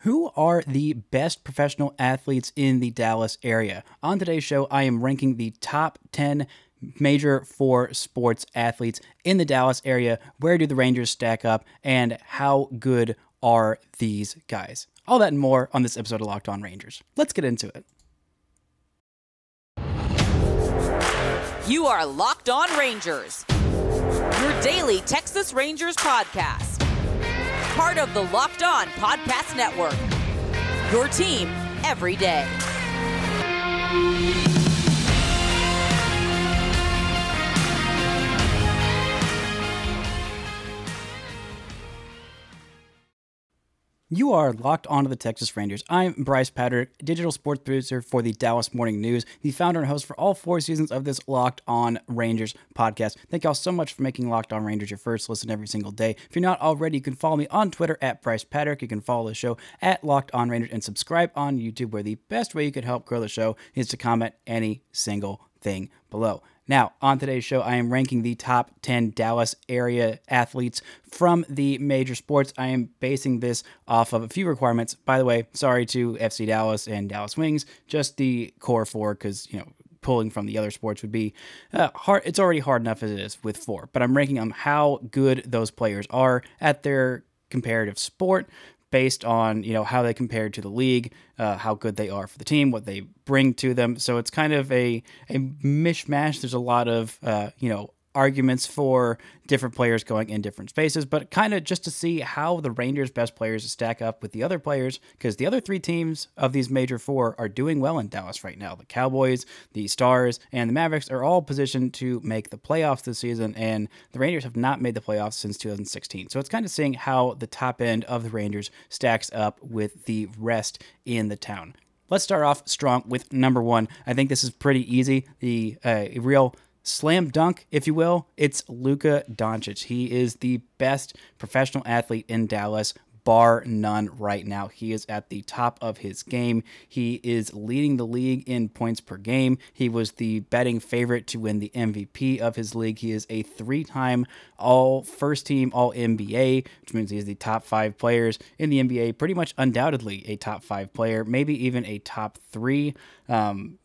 Who are the best professional athletes in the Dallas area? On today's show, I am ranking the top 10 major four sports athletes in the Dallas area. Where do the Rangers stack up, and how good are these guys? All that and more on this episode of Locked On Rangers. Let's get into it. You are Locked On Rangers, your daily Texas Rangers podcast. Part of the Locked On Podcast Network, your team every day. You are locked onto the Texas Rangers. I'm Bryce Patrick, digital sports producer for the Dallas Morning News, the founder and host for all 4 seasons of this Locked On Rangers podcast. Thank y'all so much for making Locked On Rangers your first listen every single day. If you're not already, you can follow me on Twitter at Bryce Patrick. You can follow the show at Locked On Rangers and subscribe on YouTube, where the best way you could help grow the show is to comment any single thing below. Now, on today's show, I am ranking the top 10 Dallas area athletes from the major sports. I am basing this off of a few requirements. By the way, sorry to FC Dallas and Dallas Wings, just the core 4, because, pulling from the other sports would be hard. It's already hard enough as it is with 4, but I'm ranking on how good those players are at their comparative sport, based on, how they compare to the league, how good they are for the team, what they bring to them. So it's kind of a mishmash. There's a lot of, arguments for different players going in different spaces, but kind of just to see how the Rangers' best players stack up with the other players, because the other 3 teams of these major 4 are doing well in Dallas right now. The Cowboys, the Stars, and the Mavericks are all positioned to make the playoffs this season, and the Rangers have not made the playoffs since 2016. So it's kind of seeing how the top end of the Rangers stacks up with the rest in the town. Let's start off strong with number 1. I think this is pretty easy. The real slam dunk, if you will, it's Luka Doncic. He is the best professional athlete in Dallas, bar none right now. He is at the top of his game. He is leading the league in points per game. He was the betting favorite to win the MVP of his league. He is a 3-time all-first team, all-NBA, which means he is the top 5 players in the NBA, pretty much undoubtedly a top 5 player, maybe even a top 3,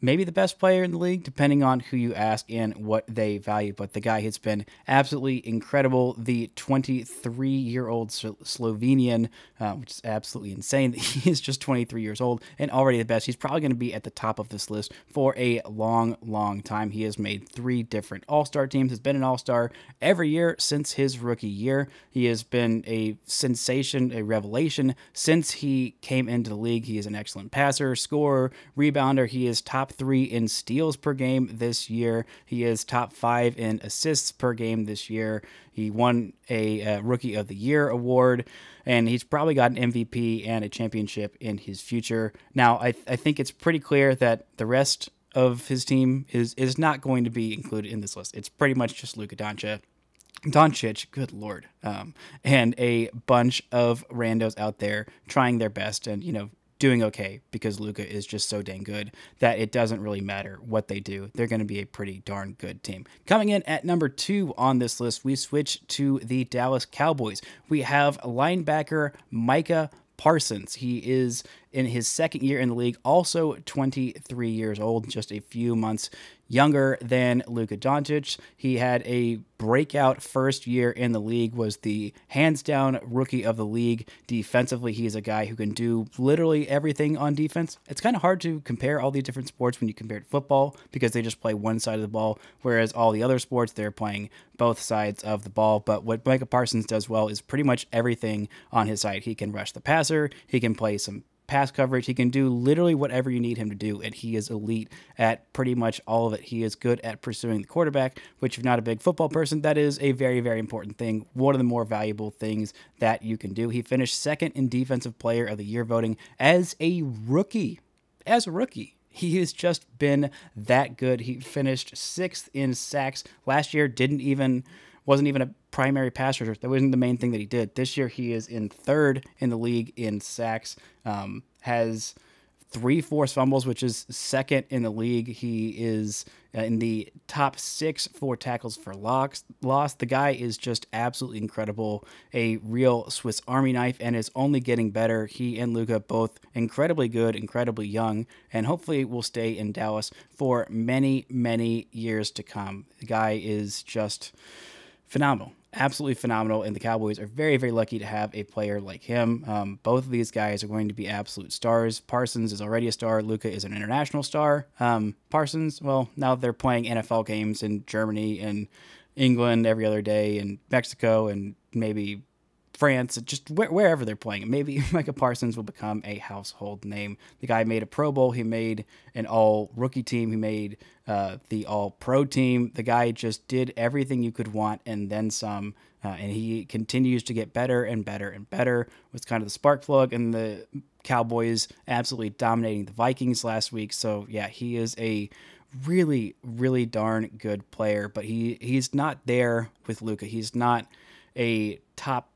maybe the best player in the league, depending on who you ask and what they value. But the guy has been absolutely incredible. The 23-year-old Slovenian, which is absolutely insane that he is just 23 years old and already the best. He's probably going to be at the top of this list for a long, long time. He has made 3 different All-Star teams, has been an All-Star every year since his rookie year. He has been a sensation, a revelation since he came into the league. He is an excellent passer, scorer, rebounder. He is top 3 in steals per game this year. He is top 5 in assists per game this year. He won a Rookie of the Year award, and he's probably got an MVP and a championship in his future. Now, I think it's pretty clear that the rest of his team is not going to be included in this list. It's pretty much just Luka Doncic, good Lord, and a bunch of randos out there trying their best and, doing okay, because Luka is just so dang good that it doesn't really matter what they do. They're going to be a pretty darn good team. Coming in at number 2 on this list, we switch to the Dallas Cowboys. We have linebacker Micah Parsons. He is in his 2nd year in the league, also 23 years old, just a few months younger than Luka Doncic. He had a breakout first year in the league, was the hands-down rookie of the league. Defensively, he is a guy who can do literally everything on defense. It's kind of hard to compare all these different sports when you compare to football, because they just play one side of the ball, whereas all the other sports, they're playing both sides of the ball. But what Micah Parsons does well is pretty much everything on his side. He can rush the passer, he can play some pass coverage, he can do literally whatever you need him to do, and he is elite at pretty much all of it. He is good at pursuing the quarterback, which, if you're not a big football person, that is a very, very important thing. One of the more valuable things that you can do. He finished 2nd in Defensive Player of the Year voting as a rookie. He has just been that good. He finished 6th in sacks last year. Wasn't even a primary pass rusher. That wasn't the main thing that he did. This year he is in 3rd in the league in sacks. Has 3 forced fumbles, which is second in the league. He is in the top 6 for tackles for loss. The guy is just absolutely incredible, a real Swiss Army knife, and is only getting better. He and Luka both incredibly good, incredibly young, and hopefully will stay in Dallas for many, many years to come. The guy is just phenomenal. Absolutely phenomenal, and the Cowboys are very, very lucky to have a player like him. Both of these guys are going to be absolute stars. Parsons is already a star. Luka is an international star. Parsons, well, now they're playing NFL games in Germany and England every other day, and Mexico, and maybe France, just wherever they're playing. Maybe Micah Parsons will become a household name. The guy made a Pro Bowl. He made an all-rookie team. He made the all-pro team. The guy just did everything you could want and then some, and he continues to get better and better and better. Was kind of the spark plug, and the Cowboys absolutely dominating the Vikings last week. So, yeah, he is a really, really darn good player, but he's not there with Luka. He's not a top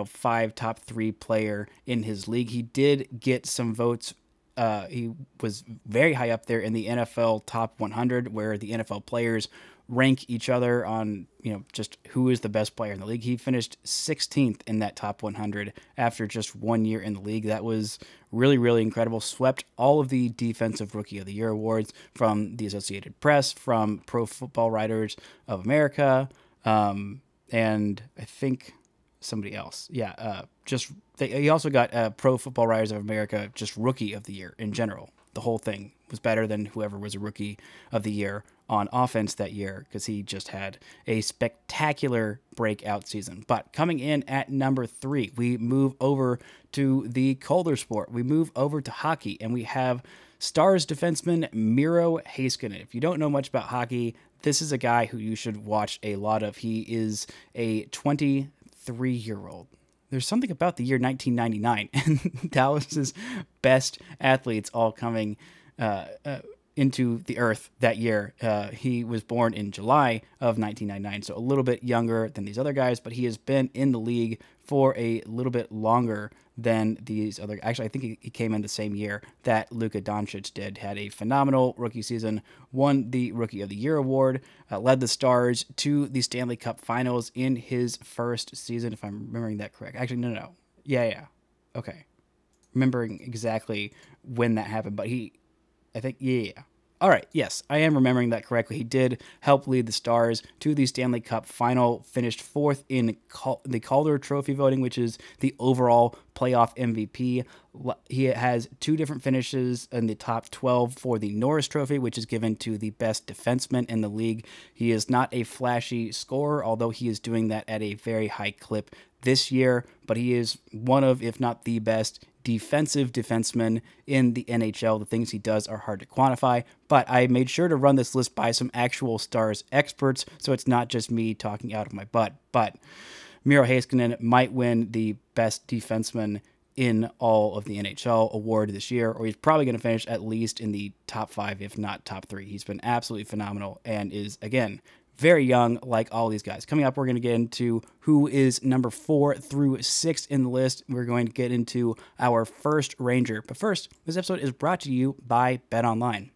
5, top 3 player in his league. He did get some votes. He was very high up there in the NFL top 100, where the NFL players rank each other on, just who is the best player in the league. He finished 16th in that top 100 after just 1 year in the league. That was really, really incredible. Swept all of the Defensive Rookie of the Year awards from the Associated Press, from Pro Football Writers of America, and I think somebody else. Yeah, he also got Pro Football Writers of America just Rookie of the Year in general. The whole thing was better than whoever was a Rookie of the Year on offense that year, because he just had a spectacular breakout season. But coming in at number 3, we move over to the colder sport. We move over to hockey, and we have Stars defenseman Miro Heiskanen. If you don't know much about hockey, this is a guy who you should watch a lot of. He is a 23-year-old. There's something about the year 1999 and Dallas's best athletes all coming into the earth that year. He was born in July of 1999, so a little bit younger than these other guys, but he has been in the league for a little bit longer than these other. Actually, I think he came in the same year that Luka Doncic did. Had a phenomenal rookie season, won the Rookie of the Year award, led the Stars to the Stanley Cup Finals in his first season, if I'm remembering that correct. Actually, no. Yeah. Okay. Remembering exactly when that happened, but yeah. All right, yes, I am remembering that correctly. He did help lead the Stars to the Stanley Cup Final, finished 4th in the Calder Trophy voting, which is the overall playoff MVP. He has 2 different finishes in the top 12 for the Norris Trophy, which is given to the best defenseman in the league. He is not a flashy scorer, although he is doing that at a very high clip this year, but he is one of, if not the best, defensive defenseman in the NHL. The things he does are hard to quantify, but I made sure to run this list by some actual Stars experts, so it's not just me talking out of my butt. But Miro Heiskanen might win the best defenseman in all of the NHL award this year, or he's probably going to finish at least in the top 5, if not top 3. He's been absolutely phenomenal and is, again, very young, like all these guys. Coming up, we're going to get into who is number 4 through 6 in the list. We're going to get into our first Ranger. But first, this episode is brought to you by BetOnline.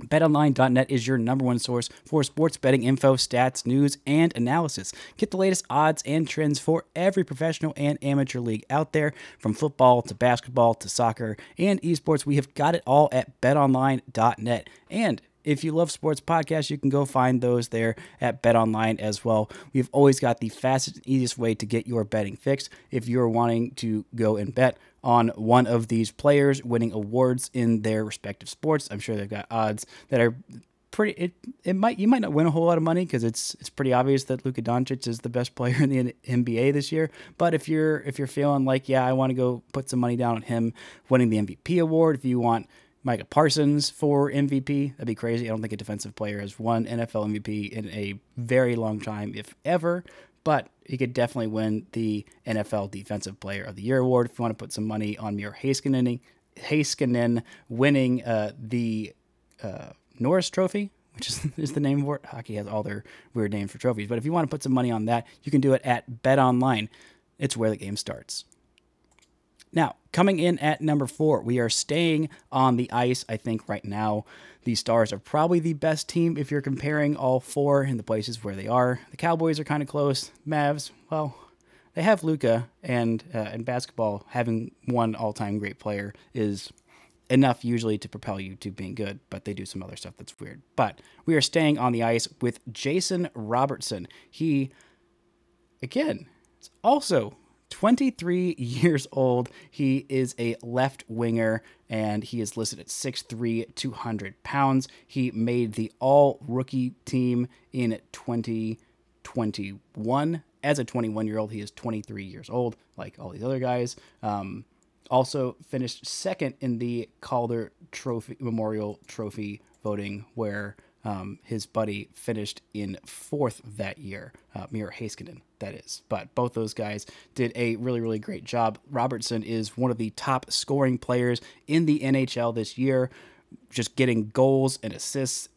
BetOnline.net is your number 1 source for sports betting info, stats, news, and analysis. Get the latest odds and trends for every professional and amateur league out there, from football to basketball to soccer and esports. We have got it all at BetOnline.net. And if you love sports podcasts, you can go find those there at BetOnline as well. We've always got the fastest and easiest way to get your betting fixed. If you're wanting to go and bet on one of these players winning awards in their respective sports, I'm sure they've got odds that are pretty. You might not win a whole lot of money because it's pretty obvious that Luka Doncic is the best player in the NBA this year. But if you're feeling like, yeah, I want to go put some money down on him winning the MVP award, if you want Micah Parsons for MVP, that'd be crazy. I don't think a defensive player has won NFL MVP in a very long time, if ever, but he could definitely win the NFL Defensive Player of the Year award. If you want to put some money on Miro Heiskanen winning the Norris Trophy, which is the name for it. Hockey has all their weird names for trophies, but if you want to put some money on that, you can do it at BetOnline. It's where the game starts. Now, coming in at number 4, we are staying on the ice. I think right now the Stars are probably the best team if you're comparing all 4 in the places where they are. The Cowboys are kind of close. Mavs, well, they have Luka, and in basketball, having one all-time great player is enough usually to propel you to being good, but they do some other stuff that's weird. But we are staying on the ice with Jason Robertson. He, again, is also 23 years old. He is a left winger, and he is listed at 6'3", 200 pounds. He made the all-rookie team in 2021. As a 21-year-old, he is 23 years old, like all these other guys. Also finished second in the Calder Trophy Memorial Trophy voting, where his buddy finished in 4th that year, Miro Heiskanen, that is. But both those guys did a really, really great job. Robertson is one of the top scoring players in the NHL this year, just getting goals and assists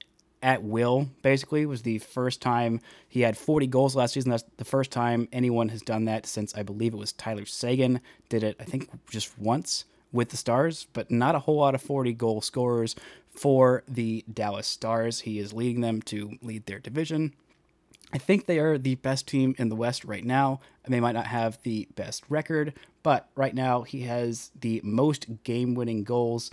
at will. Basically, was the first time he had 40 goals last season. That's the first time anyone has done that since, I believe it was Tyler Seguin did it, I think just once with the Stars, but not a whole lot of 40 goal scorers for the Dallas Stars. He is leading them to lead their division. I think they are the best team in the West right now, and they might not have the best record, but right now he has the most game-winning goals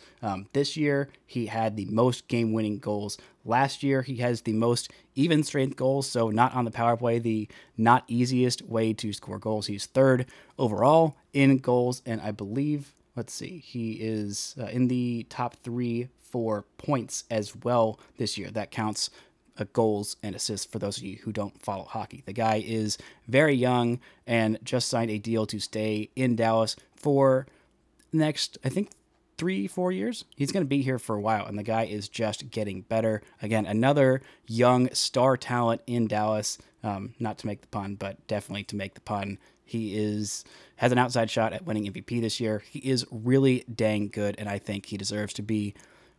this year. He had the most game-winning goals last year. He has the most even-strength goals, so not on the power play, the not easiest way to score goals. He's 3rd overall in goals, and I believe, let's see, he is in the top 3 for points as well this year. That counts goals and assists for those of you who don't follow hockey. The guy is very young and just signed a deal to stay in Dallas for next, I think, 3-4 years. He's going to be here for a while, and the guy is just getting better. Again, another young star talent in Dallas. Not to make the pun, but definitely to make the pun. He has an outside shot at winning MVP this year. He is really dang good, and I think he deserves to be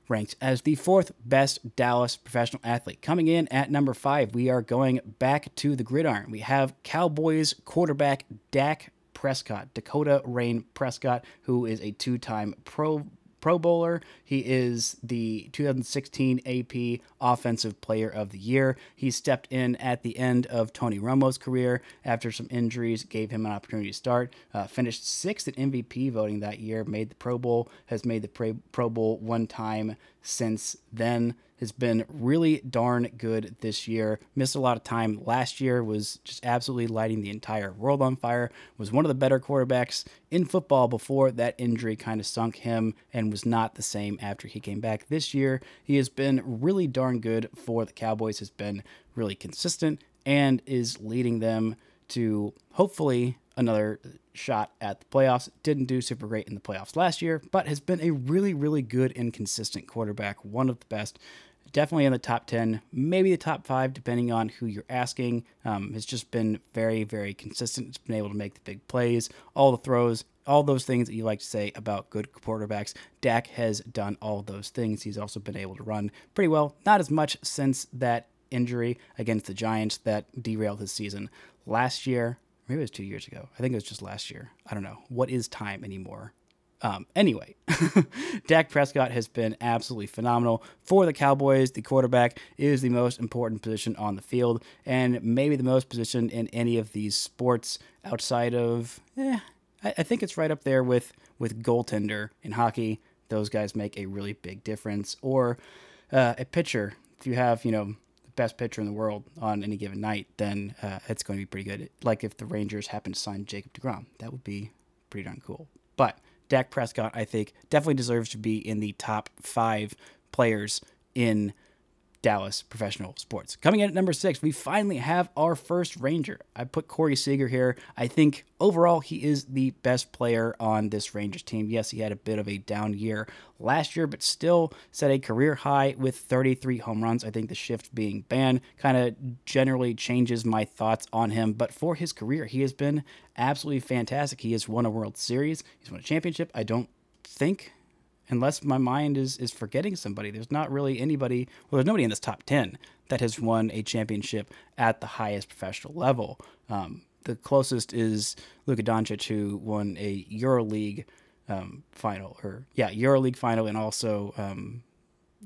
ranked as the 4th best Dallas professional athlete. Coming in at number 5, we are going back to the gridiron. We have Cowboys quarterback Dak Prescott, Dakota Rain Prescott, who is a 2-time Pro Bowler. He is the 2016 AP Offensive Player of the Year. He stepped in at the end of Tony Romo's career after some injuries gave him an opportunity to start. Finished 6th at MVP voting that year, made the Pro Bowl, has made the Pro Bowl 1 time since then. Has been really darn good this year. Missed a lot of time last year, was just absolutely lighting the entire world on fire. Was one of the better quarterbacks in football before that injury kind of sunk him, and was not the same after he came back this year. He has been really darn good for the Cowboys, has been really consistent, and is leading them to hopefully another shot at the playoffs. Didn't do super great in the playoffs last year, but has been a really, really good and consistent quarterback. One of the best. Definitely in the top 10, maybe the top 5, depending on who you're asking. Has just been very, very consistent. It's been able to make the big plays, all the throws, all those things that you like to say about good quarterbacks. Dak has done all those things. He's also been able to run pretty well. Not as much since that injury against the Giants that derailed his season last year. Maybe it was 2 years ago. I think it was just last year. I don't know. What is time anymore? Anyway, Dak Prescott has been absolutely phenomenal for the Cowboys. The quarterback is the most important position on the field, and maybe the most position in any of these sports outside of, I think it's right up there with goaltender in hockey. Those guys make a really big difference. Or a pitcher. If you have, the best pitcher in the world on any given night, then it's going to be pretty good. Like if the Rangers happen to sign Jacob deGrom, that would be pretty darn cool. But Dak Prescott, I think, definitely deserves to be in the top 5 players in Dallas professional sports. Coming in at number 6, we finally have our first Ranger. I put Corey Seager here. I think overall he is the best player on this Rangers team. Yes, he had a bit of a down year last year, but still set a career high with 33 home runs. I think the shift being banned kind of generally changes my thoughts on him, but for his career, he has been absolutely fantastic. He has won a World Series. He's won a championship. I don't think, unless my mind is forgetting somebody, there's not really anybody, well, there's nobody in this top 10 that has won a championship at the highest professional level. The closest is Luka Doncic, who won a EuroLeague final, EuroLeague final, and also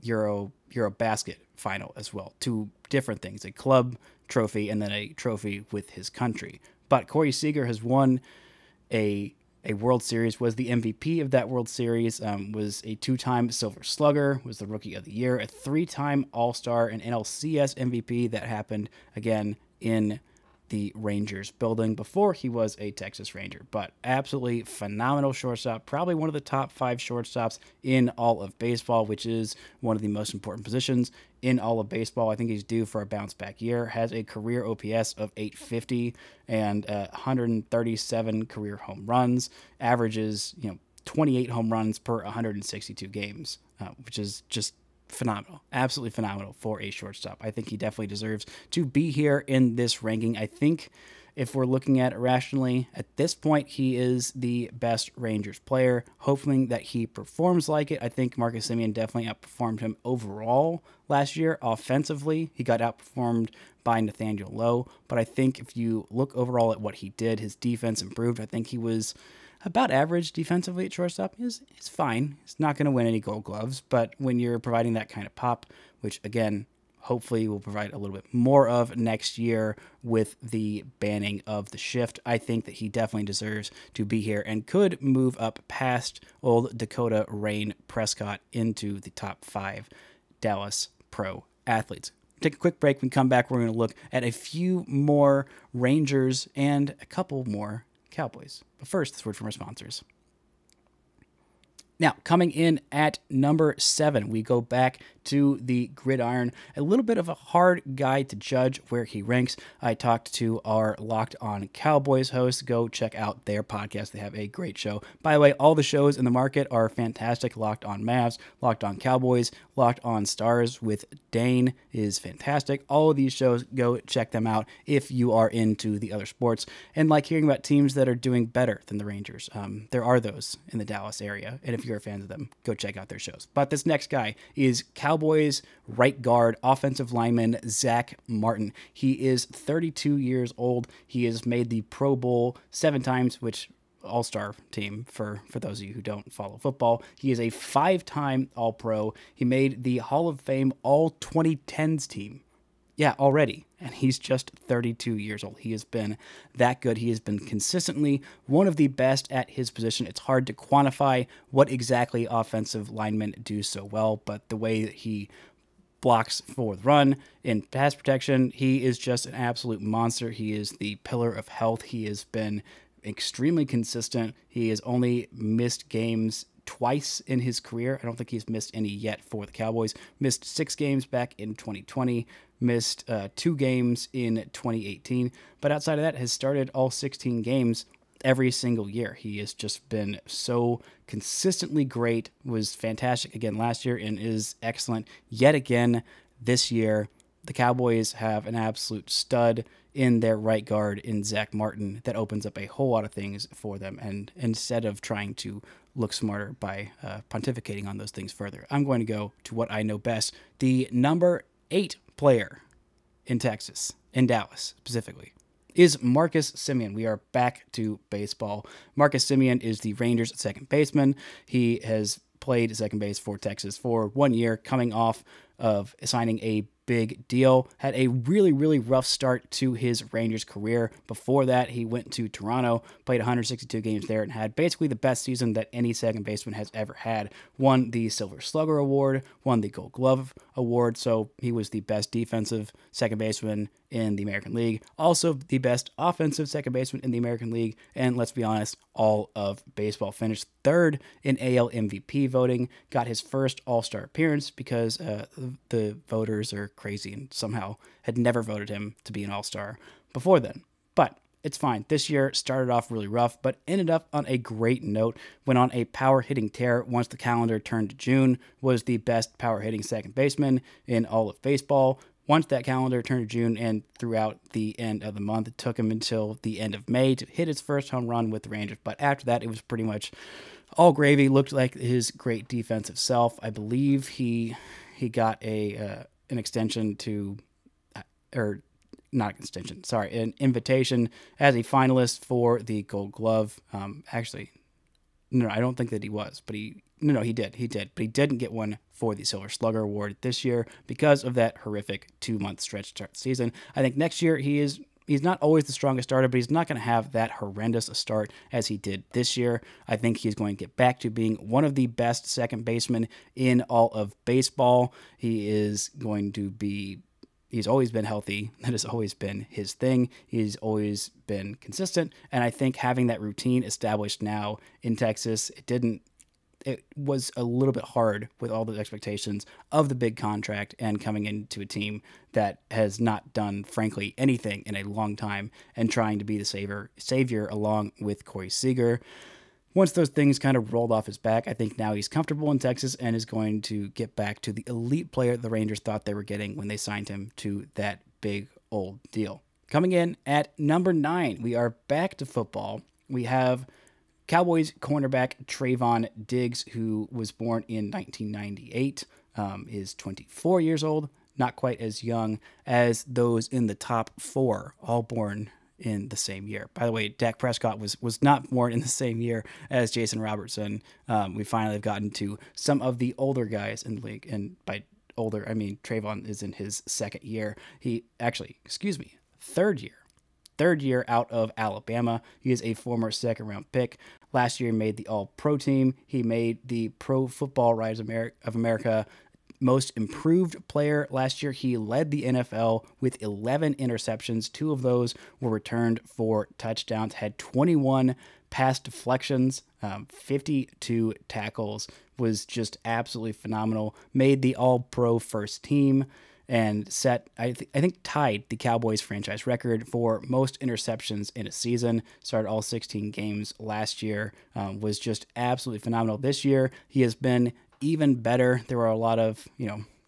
Eurobasket final as well. Two different things, a club trophy and then a trophy with his country. But Corey Seager has won a World Series, was the MVP of that World Series, was a 2-time Silver Slugger, was the Rookie of the Year, a 3-time All-Star, an NLCS MVP that happened again in the Rangers building before he was a Texas Ranger. But absolutely phenomenal shortstop, probably one of the top 5 shortstops in all of baseball, which is one of the most important positions in all of baseball. I think he's due for a bounce back year, has a career OPS of 850 and 137 career home runs, averages 28 home runs per 162 games, which is just phenomenal, absolutely phenomenal for a shortstop. I think he definitely deserves to be here in this ranking. I think if we're looking at it rationally, at this point, he is the best Rangers player, hoping that he performs like it. I think Marcus Semien definitely outperformed him overall last year. Offensively, he got outperformed by Nathaniel Lowe, but I think if you look overall at what he did, his defense improved. I think he was about average defensively at shortstop. It's fine. He's not going to win any Gold Gloves, but when you're providing that kind of pop, which again, hopefully will provide a little bit more of next year with the banning of the shift, I think that he definitely deserves to be here and could move up past old Dakota Rain Prescott into the top 5 Dallas pro athletes. Take a quick break. When we come back, we're going to look at a few more Rangers and a couple more Cowboys. But first, this word from our sponsors. Now, coming in at number 7, we go back to the gridiron. A little bit of a hard guy to judge where he ranks. I talked to our Locked On Cowboys host. Go check out their podcast. They have a great show. By the way, all the shows in the market are fantastic. Locked On Mavs, Locked On Cowboys, Locked On Stars with Dane is fantastic. All of these shows, go check them out if you are into the other sports and like hearing about teams that are doing better than the Rangers. There are those in the Dallas area, and if you're a fan of them, go check out their shows. But this next guy is Cowboys right guard, offensive lineman Zack Martin. He is 32 years old. He has made the Pro Bowl 7 times, which all-star team for those of you who don't follow football. He is a 5-time All-Pro. He made the Hall of Fame All-2010s team. Yeah, already. And he's just 32 years old. He has been that good. He has been consistently one of the best at his position. It's hard to quantify what exactly offensive linemen do so well, but the way that he blocks for the run in pass protection, he is just an absolute monster. He is the pillar of health. He has been extremely consistent. He has only missed games twice in his career. I don't think he's missed any yet for the Cowboys. Missed 6 games back in 2020, missed 2 games in 2018, but outside of that has started all 16 games every single year. He has just been so consistently great, was fantastic again last year, and is excellent yet again this year. The Cowboys have an absolute stud in their right guard in Zack Martin that opens up a whole lot of things for them. And instead of trying to look smarter by pontificating on those things further, I'm going to go to what I know best. The number 8 player in Texas, in Dallas specifically, is Marcus Semien. We are back to baseball. Marcus Semien is the Rangers' second baseman. He has played second base for Texas for 1 year, coming off of signing a big deal. Had a really, really rough start to his Rangers career. Before that, he went to Toronto, played 162 games there, and had basically the best season that any second baseman has ever had. Won the Silver Slugger Award, won the Gold Glove Award, so he was the best defensive second baseman in the American League. Also the best offensive second baseman in the American League, and let's be honest, all of baseball. Finished 3rd in AL MVP voting, got his first All-Star appearance because the voters are crazy and somehow had never voted him to be an All-Star before then. But it's fine. This year started off really rough, but ended up on a great note. Went on a power hitting tear once the calendar turned to June, was the best power hitting second baseman in all of baseball. Once that calendar turned to June and throughout the end of the month, it took him until the end of May to hit his first home run with the Rangers. But after that, it was pretty much all gravy. Looked like his great defensive self. I believe he got an extension to, or not an extension, sorry, an invitation as a finalist for the Gold Glove. Actually, No, I don't think that he was, but he did, but he didn't get one for the Silver Slugger Award this year because of that horrific 2-month stretch start season. I think next year he's not always the strongest starter, but he's not going to have that horrendous a start as he did this year. I think he's going to get back to being one of the best second basemen in all of baseball. He's always been healthy. That has always been his thing. He's always been consistent. And I think having that routine established now in Texas, it was a little bit hard with all the expectations of the big contract and coming into a team that has not done, frankly, anything in a long time and trying to be the savior along with Corey Seager. Once those things kind of rolled off his back, I think now he's comfortable in Texas and is going to get back to the elite player the Rangers thought they were getting when they signed him to that big old deal. Coming in at number 9, we are back to football. We have Cowboys cornerback Trayvon Diggs, who was born in 1998, is 24 years old, not quite as young as those in the top 4, all born in the same year. By the way, Dak Prescott was not born in the same year as Jason Robertson. We finally have gotten to some of the older guys in the league, and by older, I mean Trayvon is in his third year. Third year out of Alabama. He is a former second-round pick. Last year, he made the All-Pro team. He made the Pro Football Writers of America Most Improved Player last year. He led the NFL with 11 interceptions. 2 of those were returned for touchdowns. Had 21 pass deflections, 52 tackles. Was just absolutely phenomenal. Made the All-Pro first team. And I think tied the Cowboys franchise record for most interceptions in a season. Started all 16 games last year. Was just absolutely phenomenal. This year, he has been even better. There were a lot of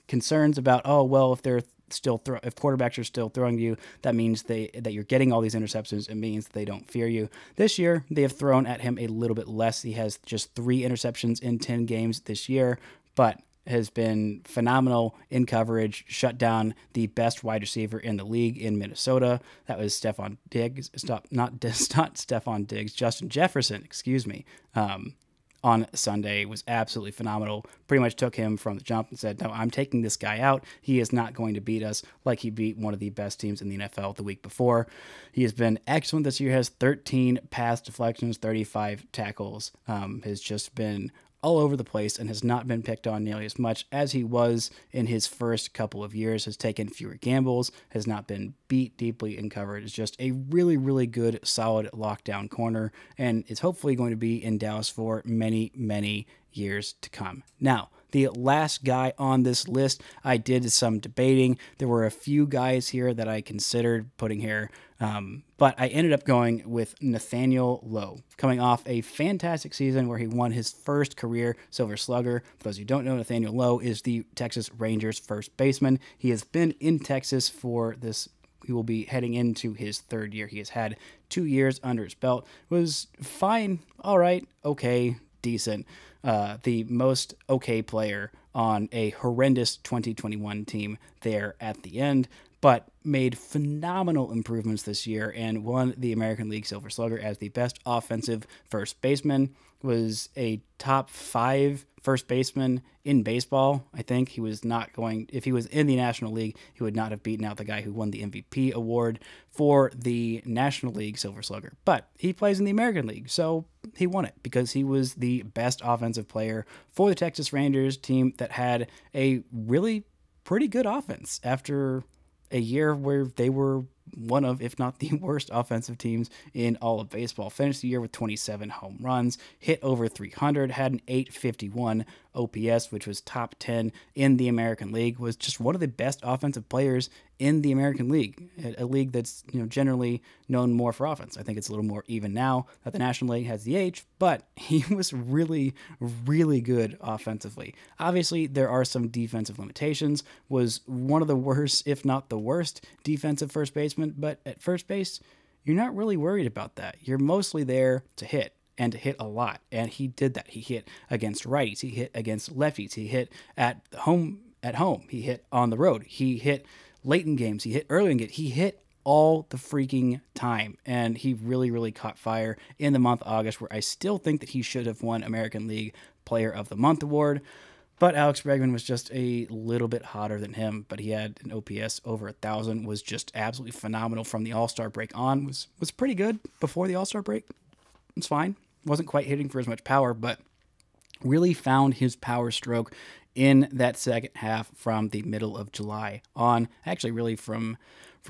concerns about, if quarterbacks are still throwing you, that means that you're getting all these interceptions. It means they don't fear you. This year, they have thrown at him a little bit less. He has just 3 interceptions in 10 games this year, but has been phenomenal in coverage, shut down the best wide receiver in the league in Minnesota. That was Justin Jefferson, on Sunday. Was absolutely phenomenal. Pretty much took him from the jump and said, no, I'm taking this guy out. He is not going to beat us like he beat one of the best teams in the NFL the week before. He has been excellent this year, has 13 pass deflections, 35 tackles, has just been all over the place and has not been picked on nearly as much as he was in his first couple of years, has taken fewer gambles, has not been beat deeply in coverage. Is just a really, really good, solid lockdown corner, and is hopefully going to be in Dallas for many, many years to come. Now, the last guy on this list, I did some debating. There were a few guys here that I considered putting here, but I ended up going with Nathaniel Lowe, coming off a fantastic season where he won his first career Silver Slugger. For those who don't know, Nathaniel Lowe is the Texas Rangers first baseman. He has been in Texas for this. He will be heading into his 3rd year. He has had 2 years under his belt. Was fine, all right, okay, decent. The most okay player on a horrendous 2021 team there at the end, but made phenomenal improvements this year and won the American League Silver Slugger as the best offensive first baseman. Was a top 5 first baseman in baseball. I think he was not going, if he was in the National League, he would not have beaten out the guy who won the MVP award for the National League Silver Slugger. But he plays in the American League, so he won it because he was the best offensive player for the Texas Rangers team that had a really pretty good offense after a year where they were one of, if not the worst offensive teams in all of baseball. Finished the year with 27 home runs, hit over 300, had an 851 OPS, which was top 10 in the American League, was just one of the best offensive players in the American League, a league that's generally known more for offense. I think it's a little more even now that the National League has the age, but he was really, really good offensively. Obviously, there are some defensive limitations, was one of the worst, if not the worst, defensive first baseman, but at first base, you're not really worried about that. You're mostly there to hit, and to hit a lot, and he did that. He hit against righties, he hit against lefties, he hit at home, he hit on the road, he hit late in games, he hit early in games, he hit all the freaking time. And he really, really caught fire in the month of August, where I still think that he should have won American League Player of the Month award. But Alex Bregman was just a little bit hotter than him. But he had an OPS over 1,000, was just absolutely phenomenal from the All-Star break on. Was pretty good before the All-Star break. It's fine. Wasn't quite hitting for as much power, but really found his power stroke in that second half from the middle of July on. Actually, really from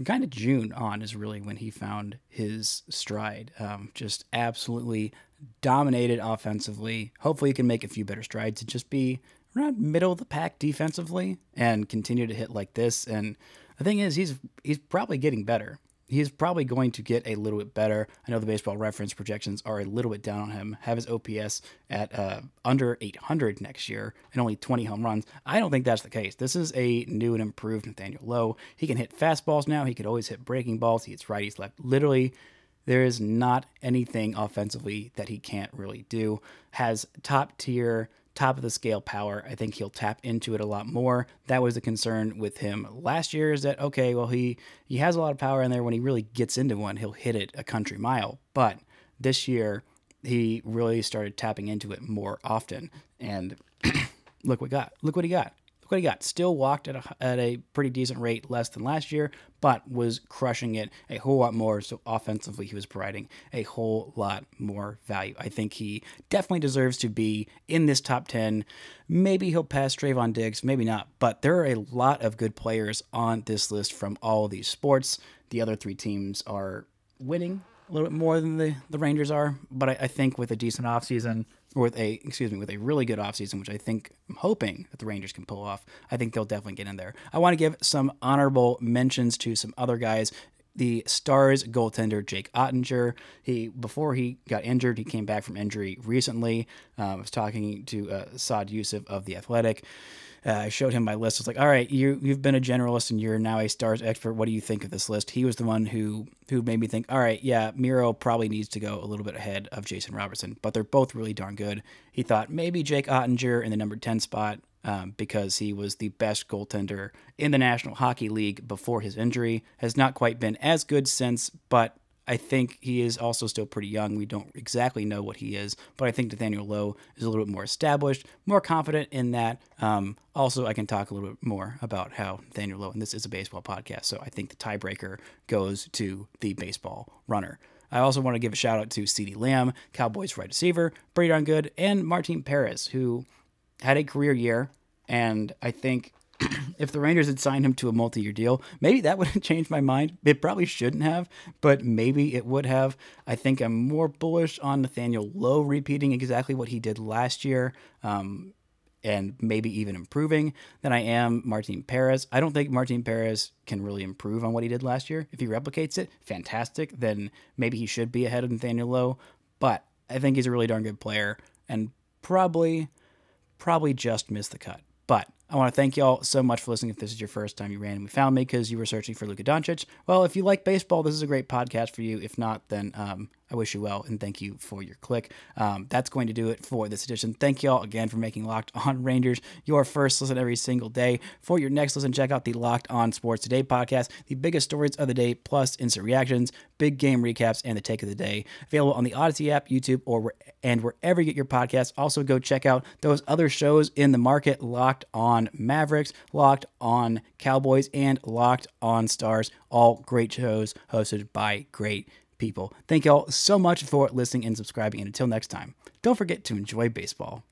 kind of June on is really when he found his stride. Just absolutely dominated offensively. Hopefully he can make a few better strides to just be around middle of the pack defensively and continue to hit like this. And the thing is, he's probably getting better. He's probably going to get a little bit better. I know the Baseball Reference projections are a little bit down on him. Have his OPS at under 800 next year and only 20 home runs. I don't think that's the case. This is a new and improved Nathaniel Lowe. He can hit fastballs now. He could always hit breaking balls. He hits righties, left. Literally, there is not anything offensively that he can't really do. Has top of the scale power. I think he'll tap into it a lot more. That was the concern with him last year, is that, okay, well, he has a lot of power in there. When he really gets into one, he'll hit it a country mile. But this year, he really started tapping into it more often. And look what he got. Still walked at a pretty decent rate, less than last year, but was crushing it a whole lot more. So offensively, he was providing a whole lot more value. I think he definitely deserves to be in this top 10. Maybe he'll pass Trayvon Diggs, maybe not. But there are a lot of good players on this list from all of these sports. The other three teams are winning a little bit more than the Rangers are, but I think with a decent offseason, or with a really good offseason, which I'm hoping that the Rangers can pull off, I think they'll definitely get in there. I want to give some honorable mentions to some other guys. The Stars goaltender, Jake Ottinger, before he got injured, he came back from injury recently. I was talking to Saad Youssef of The Athletic. I showed him my list. I was like, all right, you've been a generalist and you're now a Stars expert. What do you think of this list? He was the one who made me think, all right, yeah, Miro probably needs to go a little bit ahead of Jason Robertson, but they're both really darn good. He thought maybe Jake Ottinger in the number 10 spot because he was the best goaltender in the National Hockey League before his injury. Has not quite been as good since, but I think he is also still pretty young. We don't exactly know what he is, but I think Nathaniel Lowe is a little bit more established, more confident in that. Also, I can talk a little bit more about how Nathaniel Lowe, and this is a baseball podcast, so I think the tiebreaker goes to the baseball runner. I also want to give a shout out to CeeDee Lamb, Cowboys wide receiver, pretty darn good, and Martin Perez, who had a career year, and I think if the Rangers had signed him to a multi-year deal, maybe that would have changed my mind. It probably shouldn't have, but maybe it would have. I think I'm more bullish on Nathaniel Lowe repeating exactly what he did last year, and maybe even improving, than I am Martin Perez. I don't think Martin Perez can really improve on what he did last year. If he replicates it, fantastic. Then maybe he should be ahead of Nathaniel Lowe. But I think he's a really darn good player and probably just missed the cut. But I want to thank y'all so much for listening. If this is your first time you randomly found me because you were searching for Luka Doncic, well, if you like baseball, this is a great podcast for you. If not, then I wish you well, and thank you for your click. That's going to do it for this edition. Thank y'all again for making Locked On Rangers your first listen every single day. For your next listen, check out the Locked On Sports Today podcast, the biggest stories of the day, plus instant reactions, big game recaps, and the take of the day. Available on the Odyssey app, YouTube, and wherever you get your podcasts. Also, go check out those other shows in the market: Locked On Mavericks, Locked On Cowboys, and Locked On Stars. All great shows hosted by great people. Thank y'all so much for listening and subscribing. And until next time, don't forget to enjoy baseball.